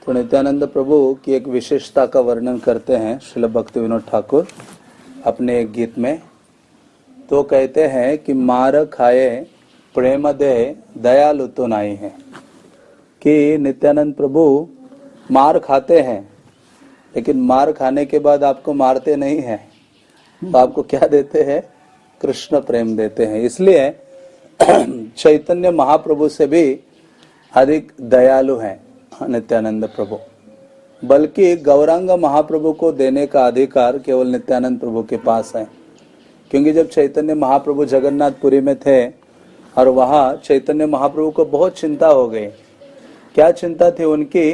तो नित्यानंद प्रभु की एक विशेषता का वर्णन करते हैं श्रील भक्ति विनोद ठाकुर अपने एक गीत में। तो कहते हैं कि मार खाए प्रेम दे दयालु तो नहीं है, कि नित्यानंद प्रभु मार खाते हैं लेकिन मार खाने के बाद आपको मारते नहीं हैं, तो आपको क्या देते हैं? कृष्ण प्रेम देते हैं। इसलिए चैतन्य महाप्रभु से भी अधिक दयालु हैं नित्यानंद प्रभु, बल्कि गौरांग महाप्रभु को देने का अधिकार केवल नित्यानंद प्रभु के पास है। क्योंकि जब चैतन्य महाप्रभु जगन्नाथपुरी में थे और वहाँ चैतन्य महाप्रभु को बहुत चिंता हो गई। क्या चिंता थी उनकी?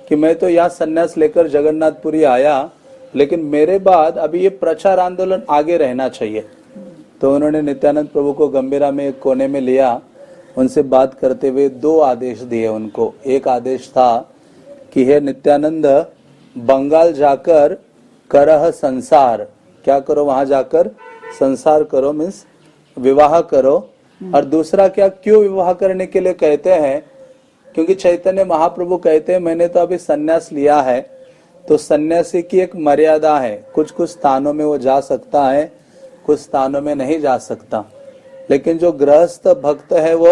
कि मैं तो यहाँ संन्यास लेकर जगन्नाथपुरी आया, लेकिन मेरे बाद अभी ये प्रचार आंदोलन आगे रहना चाहिए। तो उन्होंने नित्यानंद प्रभु को गंभीरा में एक कोने में लिया, उनसे बात करते हुए दो आदेश दिए उनको। एक आदेश था कि हे नित्यानंद, बंगाल जाकर करह संसार, क्या करो? वहां जाकर संसार करो, मीन्स विवाह करो। और दूसरा क्या, क्यों विवाह करने के लिए कहते हैं? क्योंकि चैतन्य महाप्रभु कहते हैं मैंने तो अभी सन्यास लिया है, तो सन्यासी की एक मर्यादा है, कुछ कुछ स्थानों में वो जा सकता है, कुछ स्थानों में नहीं जा सकता। लेकिन जो गृहस्थ भक्त है वो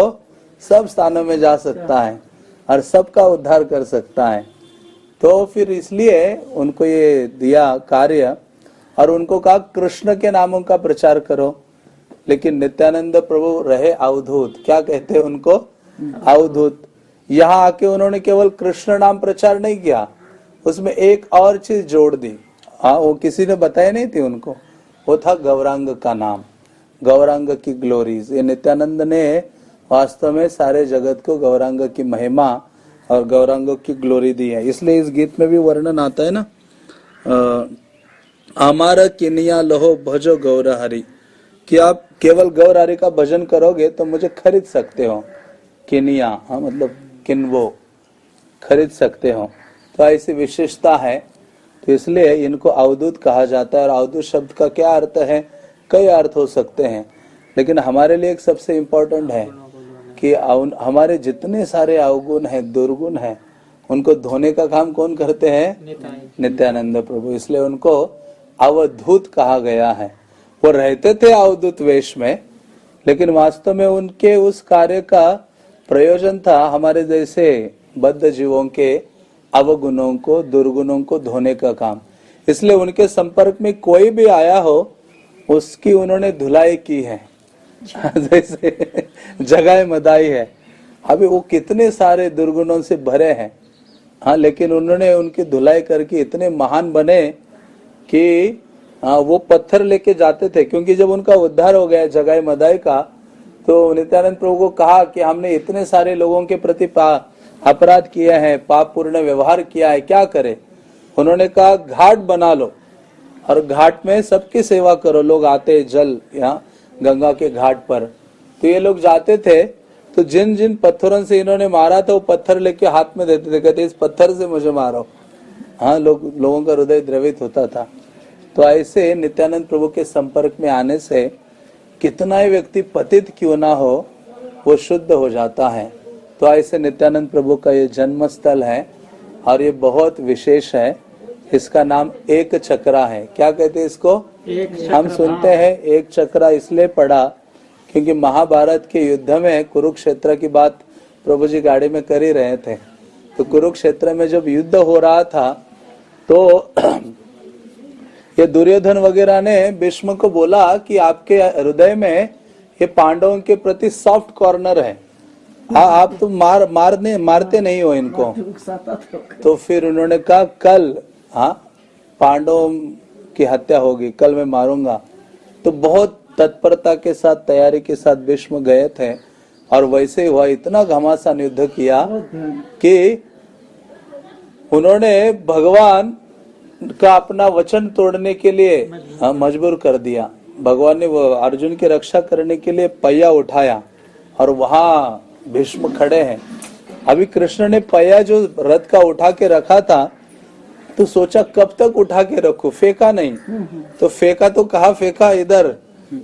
सब स्थानों में जा सकता है और सबका उद्धार कर सकता है। तो फिर इसलिए उनको ये दिया कार्य और उनको कहा कृष्ण के नामों का प्रचार करो। लेकिन नित्यानंद प्रभु रहे अवधूत, क्या कहते हैं उनको? अवधूत। यहाँ आके उन्होंने केवल कृष्ण नाम प्रचार नहीं किया, उसमें एक और चीज जोड़ दी। हाँ, वो किसी ने बताया नहीं थी उनको, वो था गौरांग का नाम, गौरांग की ग्लोरीज। ये नित्यानंद ने वास्तव में सारे जगत को गौरांग की महिमा और गौरांग की ग्लोरी दी है। इसलिए इस गीत में भी वर्णन आता है ना, हमारा किनिया लहो भजो गौर हरि, कि आप केवल गौर हरि का भजन करोगे तो मुझे खरीद सकते हो। किनिया, हाँ, मतलब किन्वो, खरीद सकते हो। तो ऐसी विशेषता है, तो इसलिए इनको अवधूत कहा जाता है। और अवधूत शब्द का क्या अर्थ है? कई अर्थ हो सकते हैं, लेकिन हमारे लिए एक सबसे इम्पोर्टेंट है कि हमारे जितने सारे अवगुण हैं, दुर्गुण हैं, उनको धोने का काम कौन करते हैं? नित्यानंद प्रभु। इसलिए उनको अवधूत कहा गया है। वो रहते थे अवधूत वेश में, लेकिन वास्तव में उनके उस कार्य का प्रयोजन था हमारे जैसे बद्ध जीवों के अवगुणों को, दुर्गुणों को धोने का काम। इसलिए उनके संपर्क में कोई भी आया हो, उसकी उन्होंने धुलाई की है, जैसे जगाए मदाई है। अभी वो कितने सारे दुर्गुणों से भरे हैं, हाँ, लेकिन उन्होंने उनकी धुलाई करके इतने महान बने कि वो पत्थर लेके जाते थे। क्योंकि जब उनका उद्धार हो गया जगाए मदाई का, तो नित्यानंद प्रभु को कहा कि हमने इतने सारे लोगों के प्रति अपराध किए हैं, पाप पूर्ण व्यवहार किया है, क्या करे? उन्होंने कहा घाट बना लो और घाट में सबकी सेवा करो। लोग आते जल यहाँ गंगा के घाट पर, तो ये लोग जाते थे, तो जिन जिन पत्थरों से इन्होंने मारा था वो पत्थर लेके हाथ में देते थे, कहते इस पत्थर से मुझे मारो। हाँ, लोगों का हृदय द्रवित होता था। तो ऐसे नित्यानंद प्रभु के संपर्क में आने से कितना ही व्यक्ति पतित क्यों ना हो, वो शुद्ध हो जाता है। तो ऐसे नित्यानंद प्रभु का ये जन्म स्थल है और ये बहुत विशेष है। इसका नाम एक चक्रा है। क्या कहते हैं इसको? हम सुनते हैं एक चक्रा इसलिए पड़ा क्योंकि महाभारत के युद्ध में कुरुक्षेत्र की बात प्रभु जी गाड़ी में कर ही रहे थे। तो कुरुक्षेत्र में जब युद्ध हो रहा था, तो ये दुर्योधन वगैरह ने भीष्म को बोला कि आपके हृदय में ये पांडवों के प्रति सॉफ्ट कॉर्नर है, आप तो मारते नहीं हो इनको। तो फिर उन्होंने कहा कल, हाँ, पांडवों की हत्या होगी, कल मैं मारूंगा। तो बहुत तत्परता के साथ, तैयारी के साथ भीष्म गए थे और वैसे ही हुआ। इतना घमासान युद्ध किया कि उन्होंने भगवान का अपना वचन तोड़ने के लिए मजबूर कर दिया। भगवान ने वो अर्जुन की रक्षा करने के लिए पहिया उठाया और वहां भीष्म खड़े हैं। अभी कृष्ण ने पहिया जो रथ का उठा के रखा था, तो सोचा कब तक उठा के रखूं, फेंका नहीं। तो फेंका तो कहाँ फेंका, इधर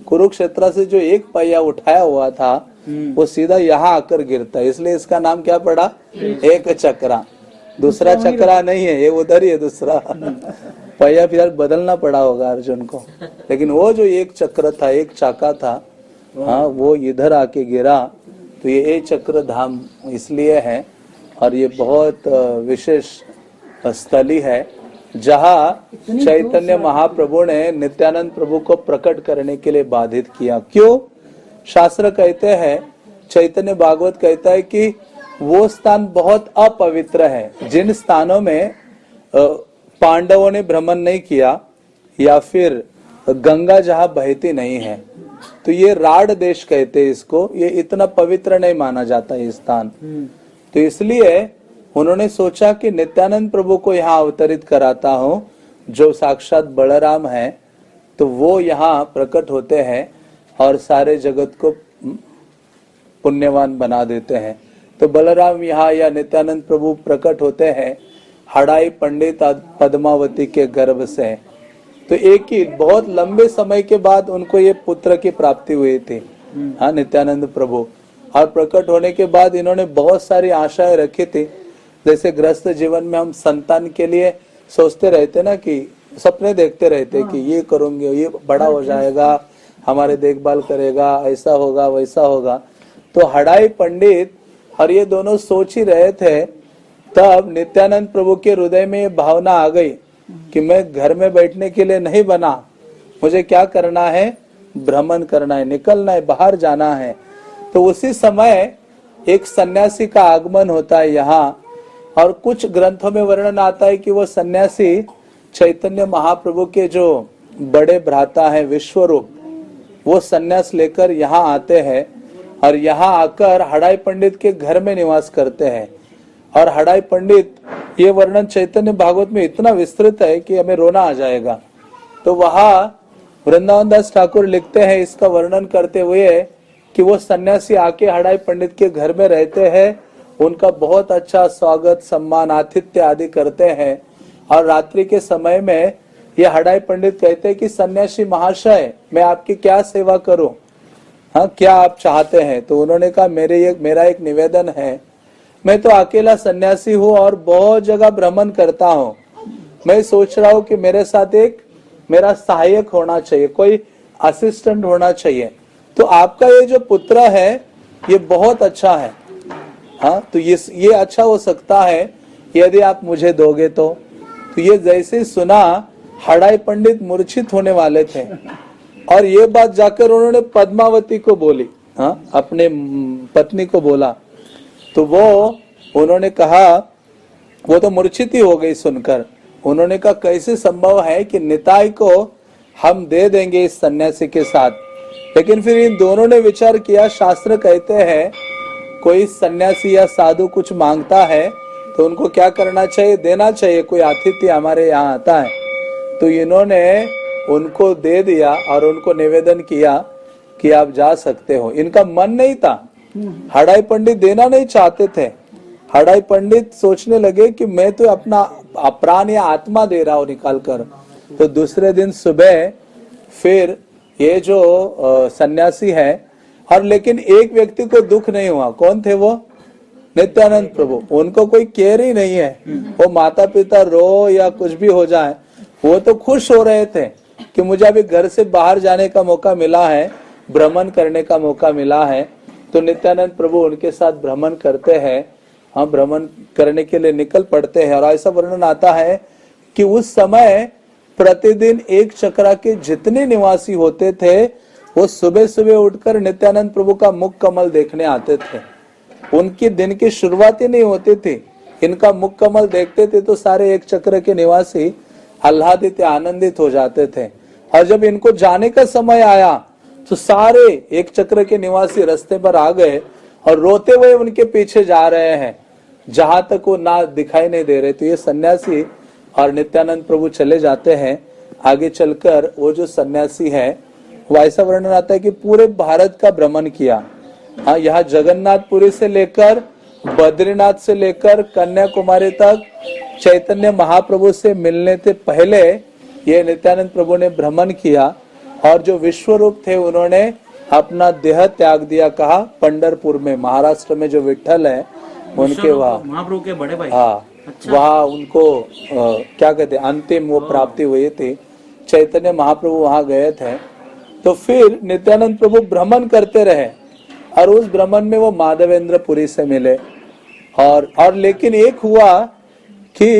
कुरुक्षेत्र से जो एक पहिया उठाया हुआ था वो सीधा यहाँ आकर गिरता है। इसलिए इसका नाम क्या पड़ा? एक चक्रा। दूसरा चक्रा नहीं है, ये उधर ही है दूसरा। पहिया फिर बदलना पड़ा होगा अर्जुन को, लेकिन वो जो एक चक्र था, एक चाका था, हाँ, वो इधर आके गिरा। तो ये चक्र धाम इसलिए है, और ये बहुत विशेष स्थली है जहाँ चैतन्य महाप्रभु ने नित्यानंद प्रभु को प्रकट करने के लिए बाधित किया। क्यों? शास्त्र कहते हैं, चैतन्य भागवत कहता है कि वो स्थान बहुत अपवित्र है। जिन स्थानों में पांडवों ने भ्रमण नहीं किया, या फिर गंगा जहाँ बहती नहीं है, तो ये राड देश कहते हैं इसको, ये इतना पवित्र नहीं माना जाता ये स्थान। तो इसलिए उन्होंने सोचा कि नित्यानंद प्रभु को यहाँ अवतरित कराता हूँ, जो साक्षात बलराम है, तो वो यहाँ प्रकट होते हैं और सारे जगत को पुण्यवान बना देते हैं। तो बलराम यहाँ या नित्यानंद प्रभु प्रकट होते हैं हड़ाई पंडित पद्मावती के गर्भ से। तो एक ही बहुत लंबे समय के बाद उनको ये पुत्र की प्राप्ति हुई थी, हाँ, नित्यानंद प्रभु। और प्रकट होने के बाद इन्होंने बहुत सारी आशाएं रखी थी। जैसे गृहस्थ जीवन में हम संतान के लिए सोचते रहते ना, कि सपने देखते रहते कि ये करूंगे, ये बड़ा हो जाएगा, हमारे देखभाल करेगा, ऐसा होगा वैसा होगा। तो हड़ाई पंडित और ये दोनों सोच ही रहे थे, तब नित्यानंद प्रभु के हृदय में ये भावना आ गई कि मैं घर में बैठने के लिए नहीं बना, मुझे क्या करना है, भ्रमण करना है, निकलना है, बाहर जाना है। तो उसी समय एक सन्यासी का आगमन होता है यहाँ, और कुछ ग्रंथों में वर्णन आता है कि वो सन्यासी चैतन्य महाप्रभु के जो बड़े भ्राता है विश्वरूप, वो सन्यास लेकर यहाँ आते हैं और यहाँ आकर हड़ाई पंडित के घर में निवास करते हैं। और हड़ाई पंडित, ये वर्णन चैतन्य भागवत में इतना विस्तृत है कि हमें रोना आ जाएगा। तो वहाँ वृंदावन दास ठाकुर लिखते हैं इसका वर्णन करते हुए कि वो सन्यासी आके हड़ाई पंडित के घर में रहते हैं, उनका बहुत अच्छा स्वागत सम्मान आतिथ्य आदि करते हैं। और रात्रि के समय में ये हड़ाई पंडित कहते हैं कि सन्यासी महाशय, मैं आपकी क्या सेवा करूं, हाँ, क्या आप चाहते हैं? तो उन्होंने कहा, मेरा एक निवेदन है, मैं तो अकेला सन्यासी हूँ और बहुत जगह भ्रमण करता हूँ, मैं सोच रहा हूँ कि मेरे साथ एक मेरा सहायक होना चाहिए, कोई असिस्टेंट होना चाहिए। तो आपका ये जो पुत्र है ये बहुत अच्छा है, हाँ, तो ये अच्छा हो सकता है यदि आप मुझे दोगे तो। ये जैसे सुना, हड़ाई पंडित मूर्छित होने वाले थे, और ये बात जाकर उन्होंने पद्मावती को बोली, हाँ, अपने पत्नी को बोला। तो उन्होंने कहा, वो तो मूर्छित ही हो गई सुनकर। उन्होंने कहा, कैसे संभव है कि निताई को हम दे देंगे इस सन्यासी के साथ? लेकिन फिर इन दोनों ने विचार किया, शास्त्र कहते हैं कोई सन्यासी या साधु कुछ मांगता है तो उनको क्या करना चाहिए, देना चाहिए। कोई अतिथि हमारे यहाँ आता है तो इन्होंने उनको दे दिया और उनको निवेदन किया कि आप जा सकते हो। इनका मन नहीं था, हड़ाई पंडित देना नहीं चाहते थे। हड़ाई पंडित सोचने लगे कि मैं तो अपना प्राण या आत्मा दे रहा हूँ निकाल कर। तो दूसरे दिन सुबह फिर ये जो सन्यासी है, और लेकिन एक व्यक्ति को दुख नहीं हुआ। कौन थे वो? नित्यानंद प्रभु। उनको कोई केयर ही नहीं है, वो माता पिता रो या कुछ भी हो जाए, वो तो खुश हो रहे थे कि मुझे अभी घर से बाहर जाने का मौका मिला है, भ्रमण करने का मौका मिला है। तो नित्यानंद प्रभु उनके साथ भ्रमण करते हैं, हम भ्रमण करने के लिए निकल पड़ते हैं। और ऐसा वर्णन आता है कि उस समय प्रतिदिन एक चक्रा के जितने निवासी होते थे वो सुबह सुबह उठकर नित्यानंद प्रभु का मुख कमल देखने आते थे। उनकी दिन की शुरुआत ही नहीं होती थी, इनका मुख कमल देखते थे तो सारे एक चक्र के निवासी आह्लादित आनंदित हो जाते थे। और जब इनको जाने का समय आया तो सारे एक चक्र के निवासी रास्ते पर आ गए और रोते हुए उनके पीछे जा रहे हैं, जहां तक वो ना दिखाई नहीं दे रहे। तो ये सन्यासी और नित्यानंद प्रभु चले जाते हैं। आगे चलकर वो जो सन्यासी है वो ऐसा वर्णन आता है कि पूरे भारत का भ्रमण किया। हाँ, यहाँ जगन्नाथपुरी से लेकर बद्रीनाथ से लेकर कन्याकुमारी तक चैतन्य महाप्रभु से मिलने से पहले ये नित्यानंद प्रभु ने भ्रमण किया। और जो विश्वरूप थे उन्होंने अपना देह त्याग दिया। कहा पंढरपुर में, महाराष्ट्र में जो विठ्ठल है उनके वहाँ, महाप्रभु के बड़े भाई, हाँ, वहाँ उनको क्या कहते हैं अंतिम वो प्राप्ति हुई थी। चैतन्य महाप्रभु वहाँ गए थे, तो फिर नित्यानंद प्रभु भ्रमण करते रहे और उस भ्रमण में वो माधवेंद्र पुरी से मिले। और लेकिन एक हुआ कि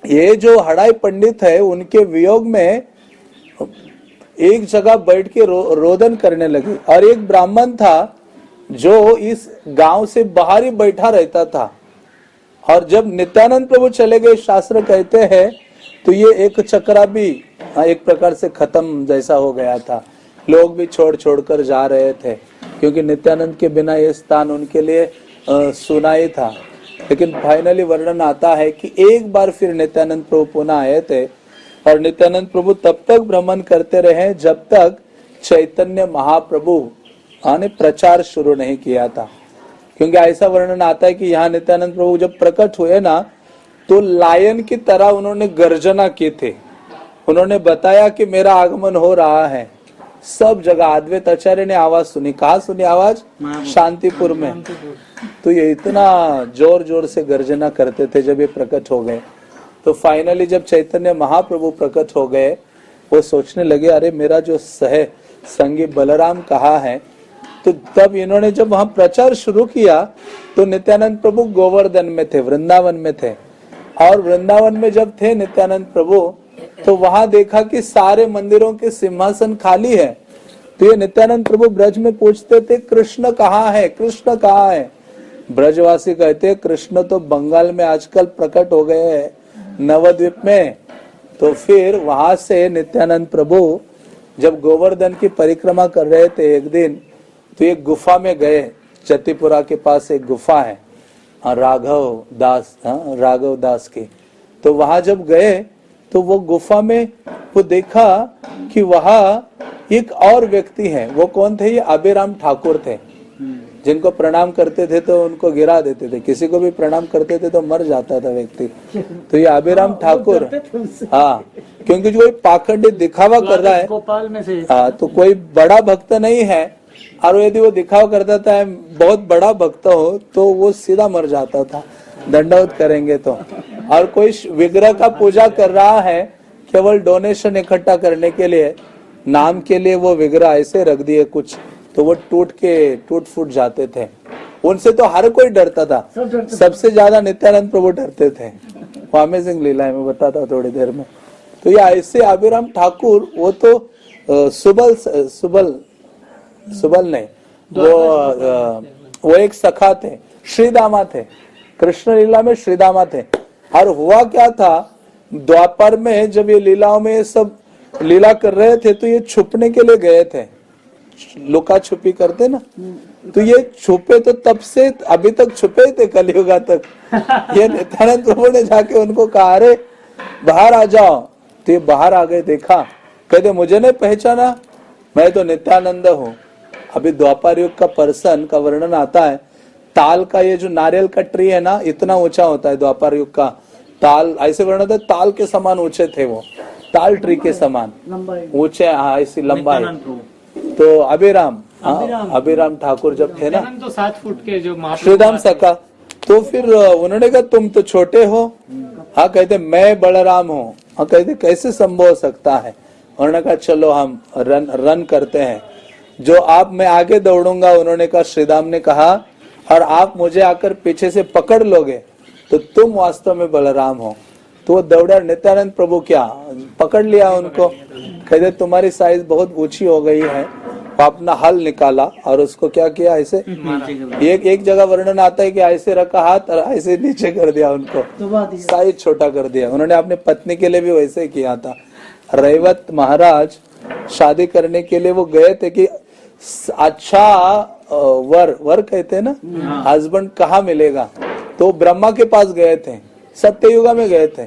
ये जो हड़ाई पंडित है उनके वियोग में एक जगह बैठ के रोदन करने लगे। और एक ब्राह्मण था जो इस गांव से बाहर ही बैठा रहता था। और जब नित्यानंद प्रभु चले गए, शास्त्र कहते हैं, तो ये एक चक्रा भी एक प्रकार से खत्म जैसा हो गया था। लोग भी छोड़ कर जा रहे थे, क्योंकि नित्यानंद के बिना ये स्थान उनके लिए सुना ही था। लेकिन फाइनली वर्णन आता है कि एक बार फिर नित्यानंद प्रभु पुनः आए थे, और नित्यानंद प्रभु तब तक भ्रमण करते रहे जब तक चैतन्य महाप्रभु ने प्रचार शुरू नहीं किया था। क्योंकि ऐसा वर्णन आता है कि यहाँ नित्यानंद प्रभु जब प्रकट हुए ना, तो लायन की तरह उन्होंने गर्जना की थी। उन्होंने बताया कि मेरा आगमन हो रहा है। सब जगह अद्वैत आचार्य ने आवाज सुनी। कहाँ सुनी आवाज? शांतिपुर में। तो ये इतना जोर जोर से गर्जना करते थे जब ये प्रकट हो गए। तो फाइनली जब चैतन्य महाप्रभु प्रकट हो गए, वो सोचने लगे अरे मेरा जो संगी बलराम कहाँ है। तो तब इन्होंने जब वहां प्रचार शुरू किया, तो नित्यानंद प्रभु गोवर्धन में थे, वृंदावन में थे। और वृंदावन में जब थे नित्यानंद प्रभु, तो वहां देखा कि सारे मंदिरों के सिंहासन खाली है। तो ये नित्यानंद प्रभु ब्रज में पूछते थे कृष्ण कहाँ है, कृष्ण कहाँ है। ब्रजवासी कहते कृष्ण तो बंगाल में आजकल प्रकट हो गए हैं, नवद्वीप में। तो फिर वहां से नित्यानंद प्रभु जब गोवर्धन की परिक्रमा कर रहे थे एक दिन, तो एक गुफा में गए। जतिपुरा के पास एक गुफा है राघव दास की। तो वहां जब गए, तो वो गुफा में वो देखा कि वहां एक और व्यक्ति है। वो कौन थे? ये अभिराम ठाकुर थे, जिनको प्रणाम करते थे तो उनको गिरा देते थे। किसी को भी प्रणाम करते थे तो मर जाता था व्यक्ति। तो ये अभिराम ठाकुर, हाँ, क्योंकि जो पाखंडी दिखावा कर रहा है, भोपाल में से, हाँ, तो कोई बड़ा भक्त नहीं है। और यदि वो दिखावा करता था बहुत बड़ा भक्त हो, तो वो सीधा मर जाता था दंडवत करेंगे तो। और कोई विग्रह का पूजा कर रहा है केवल डोनेशन इकट्ठा करने के लिए, नाम के लिए वो विग्रह ऐसे रख दिए कुछ, तो वो टूट फूट जाते थे। उनसे तो हर कोई डरता था, सबसे ज्यादा नित्यानंद प्रभु डरते थे। वो अमेजिंग लीला है, मैं बताता हूँ थोड़ी देर में। तो ये ऐसे अभिराम ठाकुर, वो तो सुबल नहीं, वो एक सखा थे, श्रीदामा थे, कृष्ण लीला में श्रीदामा थे। और हुआ क्या था, द्वापर में जब ये लीलाओं में ये सब लीला कर रहे थे, तो ये छुपने के लिए गए थे, लुका छुपी करते ना। तो ये छुपे, तो तब से अभी तक छुपे थे कलयुगा तक। ये नित्यानंद प्रभु ने जाके उनको कहा अरे बाहर आ जाओ। तो ये बाहर आ गए, देखा, कहते मुझे नहीं पहचाना, मैं तो नित्यानंद हूँ। अभी द्वापर युग का पर्सन का वर्णन आता है, ताल का ये जो नारियल का ट्री है ना, इतना ऊंचा होता है द्वापर युग का ताल। ऐसे वर्णन होता है, ताल के समान ऊंचे थे वो, ताल ट्री के समान ऊंचे, ऐसी लंबाई। तो अभिराम ठाकुर जब थे ना, तो 7 फुट के जो श्रीदाम सका, तो फिर उन्होंने कहा तुम तो छोटे हो। हाँ, कहते मैं बलराम हूँ। हाँ, कहते कैसे संभव हो सकता है। उन्होंने कहा चलो हम रन करते हैं, जो आप मैं आगे दौड़ूंगा, उन्होंने कहा, श्रीदाम ने कहा, और आप मुझे आकर पीछे से पकड़ लोगे तो तुम वास्तव में बलराम हो। तो वो दौड़ा, नित्यानंद प्रभु क्या पकड़ लिया उनको। कहते तुम्हारी साइज बहुत ऊंची हो गई है। अपना हल निकाला और उसको क्या किया, ऐसे एक जगह वर्णन आता है कि ऐसे रखा हाथ और ऐसे नीचे कर दिया, उनको साइज छोटा कर दिया। उन्होंने अपने पत्नी के लिए भी वैसे ही किया था। रैवत महाराज शादी करने के लिए वो गए थे कि अच्छा वर कहते हैं ना, हस्बैंड कहाँ मिलेगा। तो ब्रह्मा के पास गए थे, सत्ययुगा में गए थे।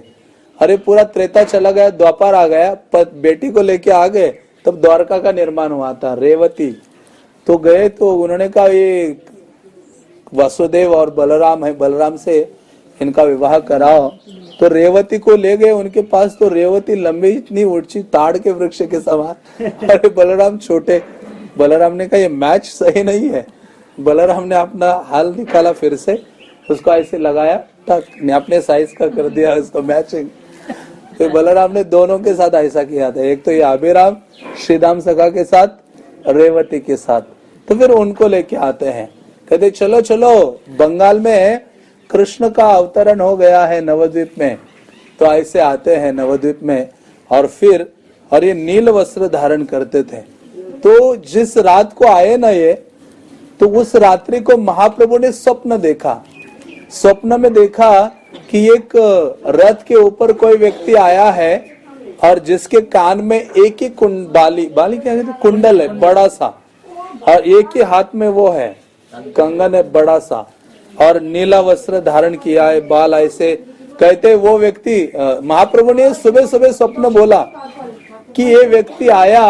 अरे पूरा त्रेता चला गया, द्वापर आ गया, बेटी को लेके आ गए, तब द्वारका का निर्माण हुआ था, रेवती। तो गए, तो उन्होंने कहा ये वसुदेव और बलराम है, बलराम से इनका विवाह कराओ। तो रेवती को ले गए उनके पास, तो रेवती लंबी इतनी ऊंची ताड़ के वृक्ष के समान, अरे बलराम छोटे। बलराम ने कहा ये मैच सही नहीं है। बलराम ने अपना हाल निकाला फिर से, उसको ऐसे लगाया, टक अपने साइज का कर दिया उसको मैचिंग। फिर बलराम ने दोनों के साथ ऐसा किया था, एक तो ये अभिराम श्रीदाम सखा के साथ, रेवती के साथ। तो फिर उनको लेके आते हैं, कहते चलो चलो बंगाल में कृष्ण का अवतरण हो गया है नवद्वीप में। तो ऐसे आते हैं नवद्वीप में, और फिर और ये नील वस्त्र धारण करते थे। तो जिस रात को आए ना ये, तो उस रात्रि को महाप्रभु ने स्वप्न देखा। स्वप्न में देखा कि एक रथ के ऊपर कोई व्यक्ति आया है और जिसके कान में एक ही बाली क्या कहते, कुंडल है बड़ा सा, और एक ही हाथ में वो है कंगन है बड़ा सा, और नीला वस्त्र धारण किया है, बाल ऐसे। कहते वो व्यक्ति, महाप्रभु ने सुबह सुबह स्वप्न बोला कि ये व्यक्ति आया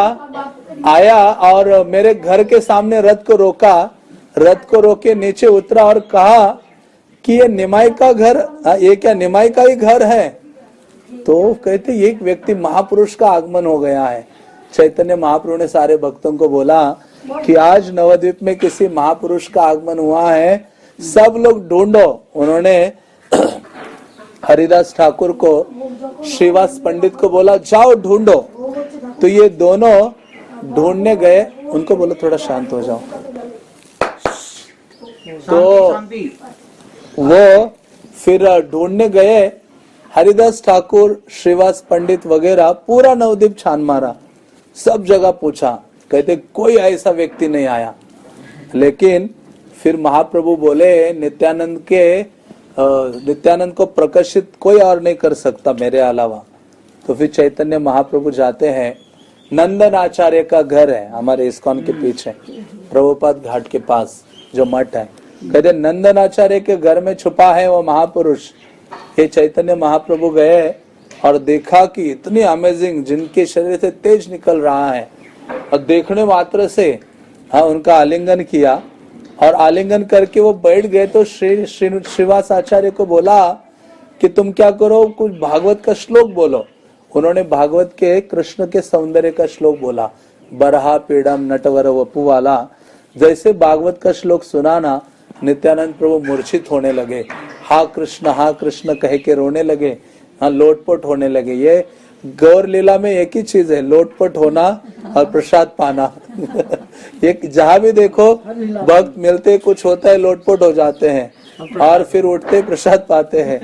और मेरे घर के सामने रथ को रोका, रथ को रोके नीचे उतरा और कहा कि ये निमाई का घर, ये क्या निमाई का ही घर है? तो कहते एक व्यक्ति महापुरुष का आगमन हो गया है। चैतन्य महाप्रभु ने सारे भक्तों को बोला कि आज नवद्वीप में किसी महापुरुष का आगमन हुआ है, सब लोग ढूंढो। उन्होंने हरिदास ठाकुर को, श्रीवास पंडित को बोला जाओ ढूंढो। तो ये दोनों ढूंढने गए, उनको बोलो थोड़ा शांत हो जाओ। तो वो फिर ढूंढने गए, हरिदास ठाकुर, श्रीवास पंडित वगैरह पूरा नवद्वीप छान मारा, सब जगह पूछा, कहते कोई ऐसा व्यक्ति नहीं आया। लेकिन फिर महाप्रभु बोले नित्यानंद को प्रकाशित कोई और नहीं कर सकता मेरे अलावा। तो फिर चैतन्य महाप्रभु जाते हैं, नंदन आचार्य का घर है हमारे इस्कॉन के पीछे, प्रभुपाद घाट के पास जो मठ है। कहते नंदन आचार्य के घर में छुपा है वो महापुरुष। ये चैतन्य महाप्रभु गए और देखा कि इतनी अमेजिंग, जिनके शरीर से तेज निकल रहा है, और देखने मात्र से उनका आलिंगन किया, और आलिंगन करके वो बैठ गए। तो श्रीवास आचार्य को बोला कि तुम क्या करो, कुछ भागवत का श्लोक बोलो। उन्होंने भागवत के कृष्ण के सौंदर्य का श्लोक बोला, बरहा पीड़म नटवर वपु वाला। जैसे भागवत का श्लोक सुना ना, नित्यानंद प्रभु मूर्छित होने लगे, हा कृष्ण कह के रोने लगे, हाँ लोटपोट होने लगे। ये गौर लीला में एक ही चीज है, लोटपोट होना और प्रसाद पाना। एक जहां भी देखो भक्त मिलते कुछ होता है, लोटपोट हो जाते हैं और फिर उठते प्रसाद पाते हैं।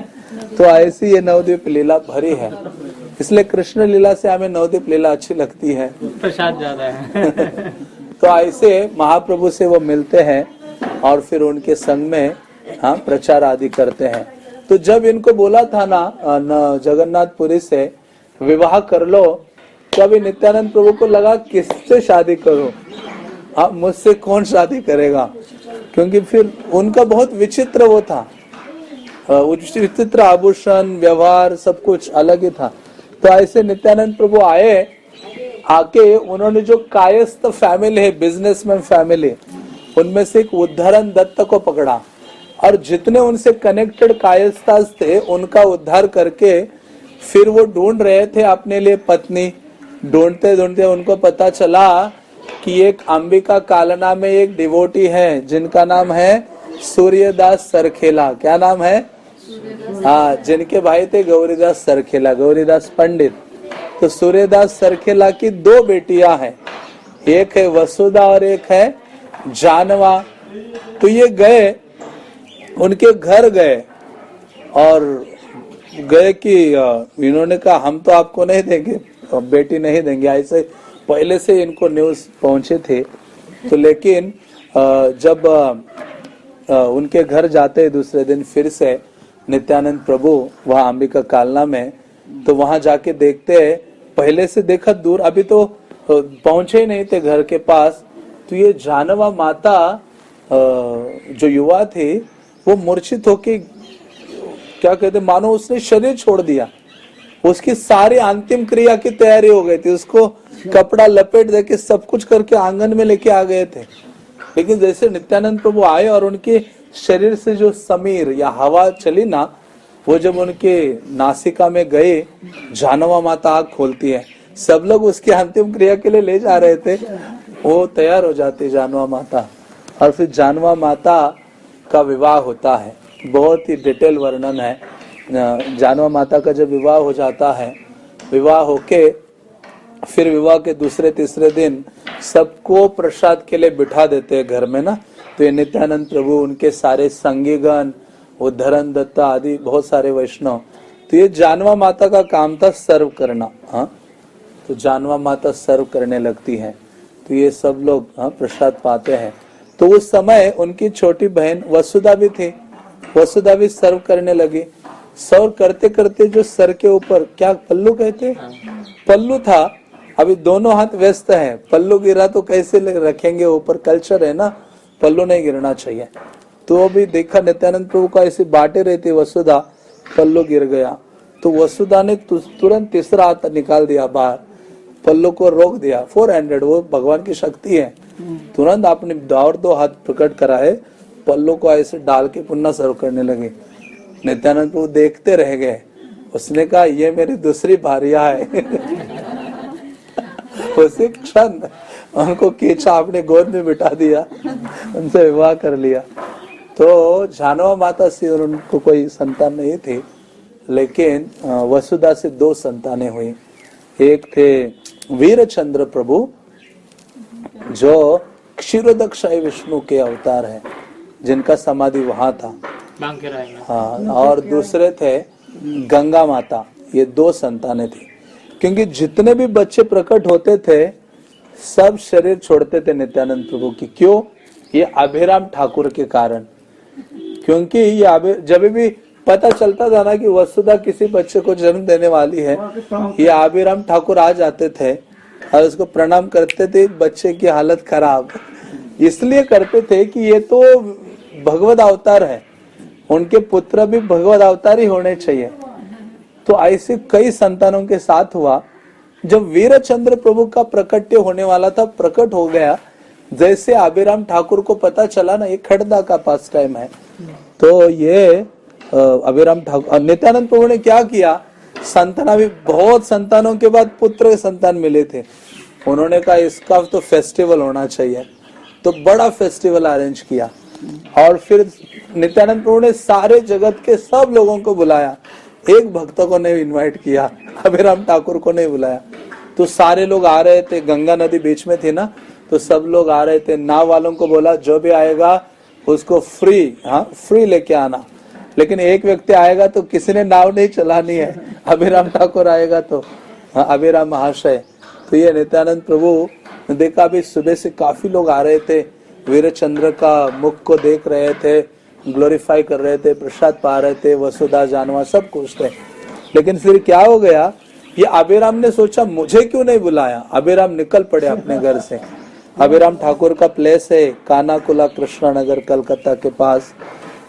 तो ऐसी ये नवद्वीप लीला भरी है, इसलिए कृष्ण लीला से हमें नवद्वीप लीला अच्छी लगती है, प्रसाद ज्यादा है। तो ऐसे महाप्रभु से वो मिलते हैं और फिर उनके संग में प्रचार आदि करते हैं। तो जब इनको बोला था ना जगन्नाथपुरी से विवाह कर लो, तभी नित्यानंद प्रभु को लगा किससे शादी करो, मुझसे कौन शादी करेगा, क्योंकि फिर उनका बहुत विचित्र वो था, विचित्र आभूषण व्यवहार सब कुछ अलग ही था। तो ऐसे नित्यानंद प्रभु आके उन्होंने जो कायस्थ फैमिली है, बिजनेसमैन फैमिली, उनमें से एक उद्धारण दत्त को पकड़ा और जितने उनसे कनेक्टेड कायस्थास थे उनका उद्धार करके फिर वो ढूंढ रहे थे अपने लिए पत्नी। ढूंढते ढूंढते उनको पता चला कि एक अंबिका कालना में एक डिवोटी है जिनका नाम है सूर्यदास सरखेला। क्या नाम है? हाँ, जिनके भाई थे गौरीदास सरखेला, गौरीदास पंडित। तो सूर्यदास सरखेला की दो बेटियां हैं, एक है वसुधा और एक है जानवा। तो ये गए, उनके घर गए और गए कि इन्होंने कहा हम तो आपको नहीं देंगे, बेटी नहीं देंगे, ऐसे पहले से इनको न्यूज पहुंचे थे। तो लेकिन जब उनके घर जाते दूसरे दिन फिर से नित्यानंद प्रभु वहां अंबिका कालना में, तो वहां जाके देखते पहले से देखा दूर, अभी तो पहुंचे ही नहीं थे घर के पास। तो ये जानवा माता जो युवा थी वो मूर्छित होके क्या कहते, मानो उसने शरीर छोड़ दिया, उसकी सारी अंतिम क्रिया की तैयारी हो गई थी, उसको कपड़ा लपेट देके सब कुछ करके आंगन में लेके आ गए थे। लेकिन जैसे नित्यानंद प्रभु आए और उनके शरीर से जो समीर या हवा चली ना, वो जब उनके नासिका में गए, जानवा माता आग खोलती है। सब लोग उसकी अंतिम क्रिया के लिए ले जा रहे थे, वो तैयार हो जाती जानवा माता, और फिर जानवा माता का विवाह होता है। बहुत ही डिटेल वर्णन है। जानवा माता का जब विवाह हो जाता है, विवाह होके फिर विवाह के दूसरे तीसरे दिन सबको प्रसाद के लिए बिठा देते हैं घर में ना। तो ये नित्यानंद प्रभु, उनके सारे संगीगण, उद्धरण दत्ता आदि बहुत सारे वैष्णव, तो ये जानवा माता का काम था सर्व करना। हाँ, तो जानवा माता सर्व करने लगती है, तो ये सब लोग प्रसाद पाते हैं। तो उस समय उनकी छोटी बहन वसुधा भी थी, वसुधा भी सर्व करने लगी। सर्व करते करते जो सर के ऊपर, क्या पल्लू कहते, पल्लू था, अभी दोनों हाथ व्यस्त हैं, पल्लू गिरा तो कैसे रखेंगे ऊपर, कल्चर है ना, पल्लू नहीं गिरना चाहिए। तो अभी देखा नित्यानंद प्रभु का ऐसे बांटे रहती वसुधा, पल्लू गिर गया, तो वसुधा ने तुरंत तीसरा हाथ निकाल दिया बाहर, पल्लू को रोक दिया। 400, वो भगवान की शक्ति है, तुरंत आपने और 2 हाथ प्रकट कराए, पल्लू को ऐसे डाल के पुनः सर्व करने लगे। नित्यानंद प्रभु देखते रह गए। उसने कहा ये मेरी दूसरी भारिया है। उसी क्षण उनको खींचा, अपने गोद में बिठा दिया, उनसे विवाह कर लिया। तो जानवा माता से और उनको कोई संतान नहीं थी, लेकिन वसुधा से 2 संतानें हुई। एक थे वीरचंद्र प्रभु, जो क्षीरोदक्षाई विष्णु के अवतार हैं, जिनका समाधि वहां था। हाँ, और दूसरे थे गंगा माता। ये 2 संतानें थी, क्योंकि जितने भी बच्चे प्रकट होते थे सब शरीर छोड़ते थे नित्यानंद प्रभु की। क्यों? ये अभिराम ठाकुर के कारण। क्योंकि ये जब भी पता चलता था ना कि वसुधा किसी बच्चे को जन्म देने वाली है, ये अभिराम ठाकुर आ जाते थे और उसको प्रणाम करते थे। बच्चे की हालत खराब इसलिए करते थे कि ये तो भगवत अवतार है, उनके पुत्र भी भगवत अवतार ही होने चाहिए। तो ऐसे कई संतानों के साथ हुआ। जब वीरचंद्र प्रभु का प्रकट्य होने वाला था, प्रकट हो गया, जैसे अभिराम ठाकुर को पता चला ना ये खड़दा का पास टाइम है, तो ये अभिराम ठाकुर, नित्यानंद प्रभु ने क्या किया, संतान भी बहुत संतानों के बाद पुत्र संतान मिले थे। उन्होंने कहा इसका तो फेस्टिवल होना चाहिए, तो बड़ा फेस्टिवल अरेंज किया। और फिर नित्यानंद प्रभु ने सारे जगत के सब लोगों को बुलाया, एक भक्त को नहीं इनवाइट किया, अभिराम ठाकुर को नहीं बुलाया। तो सारे लोग आ रहे थे, गंगा नदी बीच में थी ना, तो सब लोग आ रहे थे। नाव वालों को बोला जो भी आएगा उसको फ्री लेके आना, लेकिन एक व्यक्ति आएगा तो किसी ने नाव नहीं चलानी है, अभिराम ठाकुर आएगा तो अभिराम महाशय। तो ये नित्यानंद प्रभु देखा, अभी सुबह से काफी लोग आ रहे थे, वीरचंद्र का मुख को देख रहे थे, ग्लोरीफाई कर रहे थे, प्रसाद पा रहे थे, वसुधा जानवा सब खुश थे। लेकिन फिर क्या हो गया, ये अभिराम ने सोचा मुझे क्यों नहीं बुलाया। अभिराम निकल पड़े अपने घर से। अभिराम ठाकुर का प्लेस है कानाकुला कृष्णा नगर कलकत्ता के पास,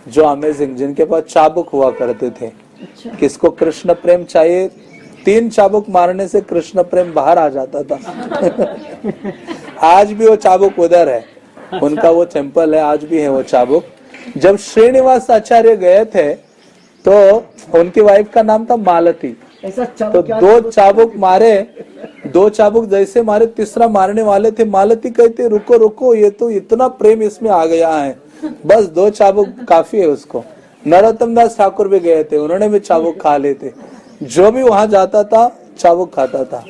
जो अमेजिंग, जिनके पास चाबुक हुआ करते थे। किसको कृष्ण प्रेम चाहिए, 3 चाबुक मारने से कृष्ण प्रेम बाहर आ जाता था। आज भी वो चाबुक उधर है, उनका वो टेम्पल है, आज भी है वो चाबुक। जब श्रीनिवास आचार्य गए थे तो उनकी वाइफ का नाम था मालती, तो 2 चाबुक मारे, 2 चाबुक जैसे मारे, तीसरा मारने वाले थे। मालती कहते रुको रुको, ये तो इतना प्रेम इसमें आ गया है, बस 2 चाबुक काफी है उसको। नरोत्तम दास ठाकुर भी गए थे, उन्होंने भी चाबुक खा लेते, जो भी वहां जाता था चाबुक खाता था।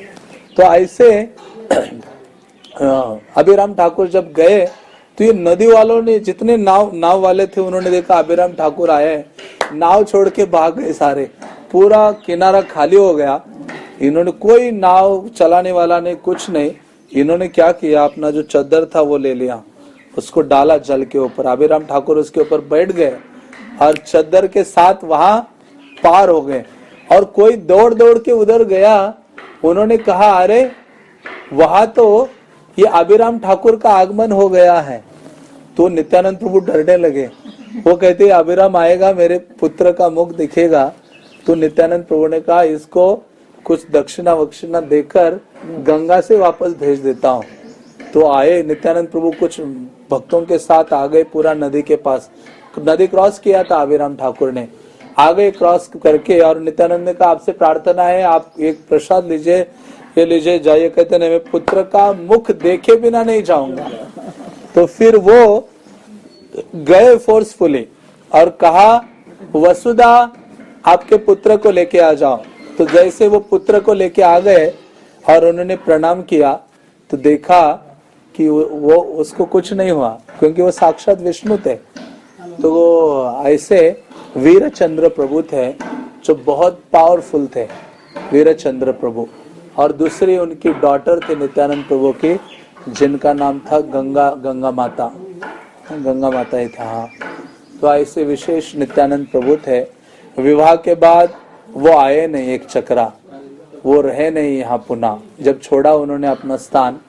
तो ऐसे अभिराम ठाकुर जब गए तो ये नदी वालों ने, जितने नाव वाले थे, उन्होंने देखा अभिराम ठाकुर आए, नाव छोड़ के भाग गए सारे, पूरा किनारा खाली हो गया। इन्होंने कोई नाव चलाने वाला नहीं, कुछ नहीं। इन्होंने क्या किया, अपना जो चद्दर था वो ले लिया, उसको डाला जल के ऊपर, अभिराम ठाकुर उसके ऊपर बैठ गए और चद्दर के साथ वहां पार हो गए। और कोई दौड़ दौड़ के उधर गया, उन्होंने कहा अरे वहां तो ये अभिराम ठाकुर का आगमन हो गया है। तो नित्यानंद प्रभु डरने लगे, वो कहते अभिराम आएगा, मेरे पुत्र का मुख दिखेगा। तो नित्यानंद प्रभु ने कहा इसको कुछ दक्षिणा वक्षिणा देकर गंगा से वापस भेज देता हूँ। तो आए नित्यानंद प्रभु कुछ भक्तों के साथ आ गए, पूरा नदी के पास, नदी क्रॉस किया था अभिराम ठाकुर ने, आ गए क्रॉस करके। और नित्यानंद ने कहा आपसे प्रार्थना है, आप एक प्रसाद लीजिए, ये लीजिए, जाइए। कहते नहीं, मैं पुत्र का मुख देखे बिना नहीं जाऊंगा। तो फिर वो गए फोर्सफुली और कहा वसुधा आपके पुत्र को लेके आ जाओ। तो जैसे वो पुत्र को लेके आ गए और उन्होंने प्रणाम किया तो देखा कि वो उसको कुछ नहीं हुआ, क्योंकि वो साक्षात विष्णु थे। तो वो ऐसे वीरचंद्र प्रभु थे जो बहुत पावरफुल थे, वीरचंद्र प्रभु। और दूसरी उनकी डॉटर थी नित्यानंद प्रभु की, जिनका नाम था गंगा माता ही था। हाँ, तो ऐसे विशेष नित्यानंद प्रभु थे। विवाह के बाद वो आए नहीं, एक चक्रा वो रहे नहीं यहाँ पुनः। जब छोड़ा उन्होंने अपना स्थान,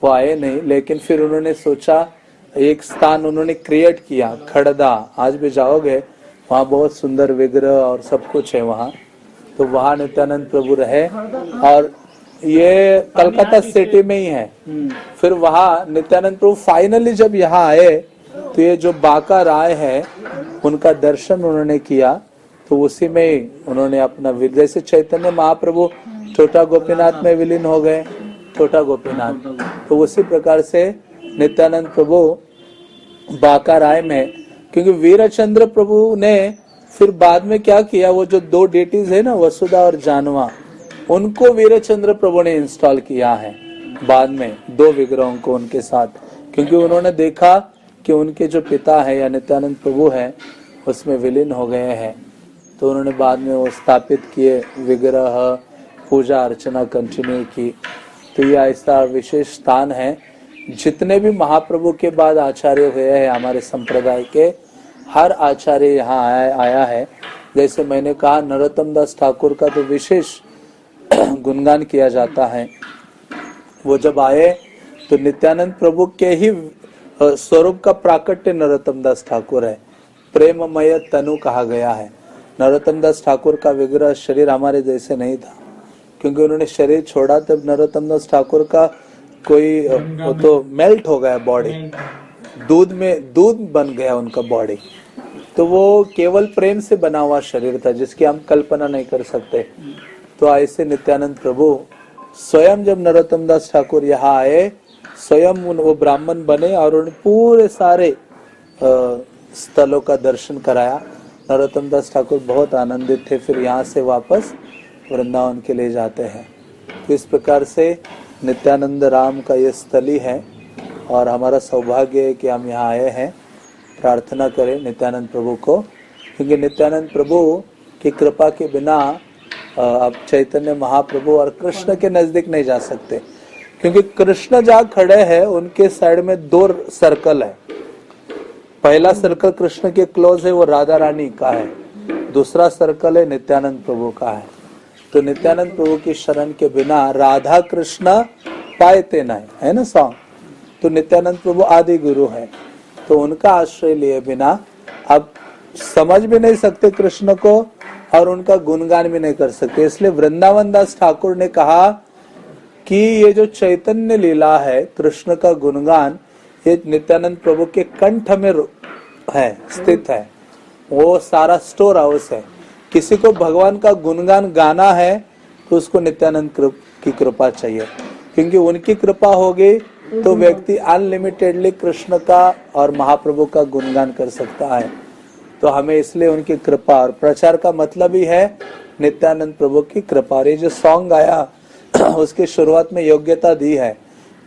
वो आए नहीं। लेकिन फिर उन्होंने सोचा, एक स्थान उन्होंने क्रिएट किया, खड़दा। आज भी जाओगे वहाँ बहुत सुंदर विग्रह और सब कुछ है वहाँ। तो वहाँ नित्यानंद प्रभु रहे, और ये कलकत्ता सिटी में ही है। फिर वहाँ नित्यानंद प्रभु फाइनली जब यहाँ आए तो ये जो बांका राय है उनका दर्शन उन्होंने किया। तो उसी में ही उन्होंने अपना, जैसे चैतन्य महाप्रभु छोटा गोपीनाथ में विलीन हो गए, छोटा गोपीनाथ, तो उसी प्रकार से नित्यानंद प्रभु बांका राय में, क्योंकि वीरचंद्र प्रभु ने फिर बाद में क्या किया, वो जो दो डेटीज है ना, वसुधा और जानवा, उनको वीरचंद्र प्रभु ने इंस्टॉल किया है बाद में, दो विग्रहों को उनके साथ। क्योंकि उन्होंने देखा कि उनके जो पिता है या नित्यानंद प्रभु है उसमें विलीन हो गए हैं। तो उन्होंने बाद में वो स्थापित किए विग्रह, पूजा अर्चना कंटिन्यू की। तो ये ऐसा विशेष स्थान है। जितने भी महाप्रभु के बाद आचार्य हुए हैं हमारे संप्रदाय के, हर आचार्य यहाँ आया है। जैसे मैंने कहा, नरोत्तम दास ठाकुर का तो विशेष गुणगान किया जाता है। वो जब आए तो नित्यानंद प्रभु के ही स्वरूप का प्राकट्य नरोत्तम दास ठाकुर है। प्रेममय तनु कहा गया है। नरोत्तम दास ठाकुर का विग्रह शरीर हमारे जैसे नहीं था, क्योंकि उन्होंने शरीर छोड़ा तब नरोत्तम दास ठाकुर का कोई वो तो मेल्ट हो गया बॉडी, दूध बन गया उनका बॉडी। तो वो केवल प्रेम से बना हुआ शरीर था जिसकी हम कल्पना नहीं कर सकते। तो ऐसे नित्यानंद प्रभु स्वयं जब नरोत्तम दास ठाकुर यहाँ आए, स्वयं वो ब्राह्मण बने और उन्होंने पूरे सारे स्थलों का दर्शन कराया। नरोत्तम दास ठाकुर बहुत आनंदित थे। फिर यहाँ से वापस वृंदावन के लिए जाते हैं। तो इस प्रकार से नित्यानंद राम का ये स्थली है और हमारा सौभाग्य है कि हम यहाँ आए हैं। प्रार्थना करें नित्यानंद प्रभु को, क्योंकि नित्यानंद प्रभु की कृपा के बिना आप चैतन्य महाप्रभु और कृष्ण के नजदीक नहीं जा सकते। क्योंकि कृष्ण जहाँ खड़े हैं उनके साइड में दो सर्कल है। पहला सर्कल कृष्ण के क्लोज है, वो राधा रानी का है। दूसरा सर्कल है नित्यानंद प्रभु का है। तो नित्यानंद प्रभु की शरण के बिना राधा कृष्ण पाएते नहीं, है ना सॉन्ग। तो नित्यानंद प्रभु आदि गुरु है, तो उनका आश्रय लिए बिना आप समझ भी नहीं सकते कृष्ण को और उनका गुणगान भी नहीं कर सकते। इसलिए वृंदावन दास ठाकुर ने कहा कि ये जो चैतन्य लीला है, कृष्ण का गुणगान, ये नित्यानंद प्रभु के कंठ में है, स्थित है। वो सारा स्टोर हाउस है। किसी को भगवान का गुणगान गाना है तो उसको नित्यानंद की कृपा चाहिए, क्योंकि उनकी कृपा होगी तो व्यक्ति अनलिमिटेडली कृष्ण का और महाप्रभु का गुणगान कर सकता है। तो हमें इसलिए उनकी कृपा, और प्रचार का मतलब ही है नित्यानंद प्रभु की कृपा। ये जो सॉन्ग आया उसकी शुरुआत में योग्यता दी है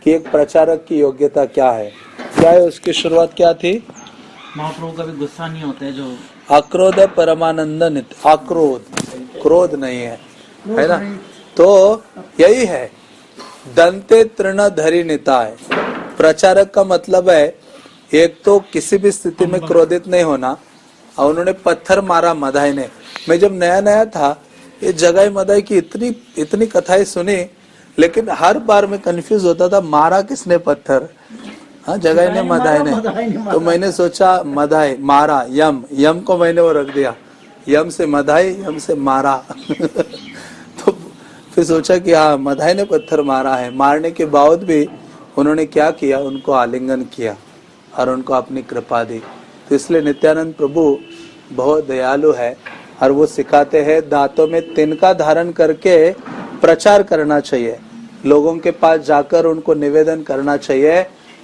कि एक प्रचारक की योग्यता क्या है। क्या है उसकी शुरुआत क्या थी? महाप्रभु का भी गुस्सा नहीं होता है, जो आक्रोध परमानंद नित्य, आक्रोध, क्रोध नहीं है, है ना। तो यही है, दंते तृण धरी निताय। प्रचारक का मतलब है एक तो किसी भी स्थिति में क्रोधित नहीं होना। और उन्होंने पत्थर मारा मदाई ने। मैं जब नया नया था, ये जगाई मदाई की इतनी कथाएं सुनी, लेकिन हर बार मैं कंफ्यूज होता था, मारा किसने पत्थर? हाँ, जगाई ने मदाई ने। तो मैंने सोचा मदाई मारा, यम को मैंने वो रख दिया, यम से मदाई, यम से मारा। तो फिर सोचा कि हाँ, मदाई ने पत्थर मारा है। मारने के बाद भी उन्होंने क्या किया, उनको आलिंगन किया और उनको अपनी कृपा दी। तो इसलिए नित्यानंद प्रभु बहुत दयालु है और वो सिखाते हैं दांतों में तिनका धारण करके प्रचार करना चाहिए। लोगों के पास जाकर उनको निवेदन करना चाहिए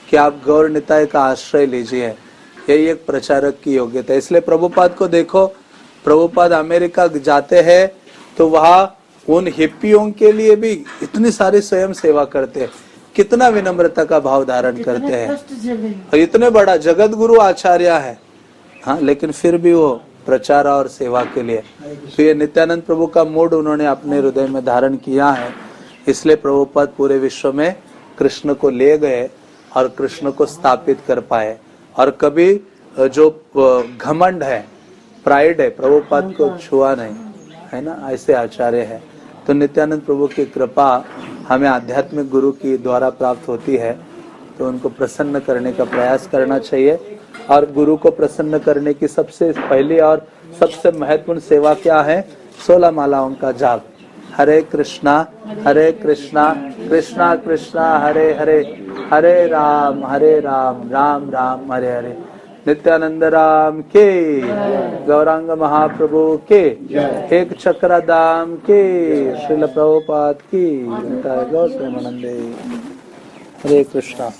कि आप गौर निताय का आश्रय लीजिए। यही एक प्रचारक की योग्यता है। इसलिए प्रभुपाद को देखो, प्रभुपाद अमेरिका जाते हैं तो वहाँ उन हिप्पियों के लिए भी इतनी सारी स्वयं सेवा करते हैं, कितना विनम्रता का भाव धारण करते हैं, और इतने बड़ा जगत गुरु आचार्य है, हाँ, लेकिन फिर भी वो प्रचार और सेवा के लिए। तो ये नित्यानंद प्रभु का मूड उन्होंने अपने हृदय में धारण किया है, इसलिए प्रभुपाद पूरे विश्व में कृष्ण को ले गए और कृष्ण को स्थापित कर पाए। और कभी जो घमंड है, प्राइड है, प्रभुपाद को छुआ नहीं, है ना, ऐसे आचार्य है। तो नित्यानंद प्रभु की कृपा हमें आध्यात्मिक गुरु की द्वारा प्राप्त होती है, तो उनको प्रसन्न करने का प्रयास करना चाहिए। और गुरु को प्रसन्न करने की सबसे पहली और सबसे महत्वपूर्ण सेवा क्या है? 16 मालाओं का जाप। हरे कृष्णा कृष्णा कृष्णा हरे हरे, हरे राम राम राम हरे हरे। नित्यानंद राम के, गौरांग महाप्रभु के, एक चक्रधाम के, श्रील प्रभुपाद की, गौर प्रेमानंदे। हरे कृष्णा।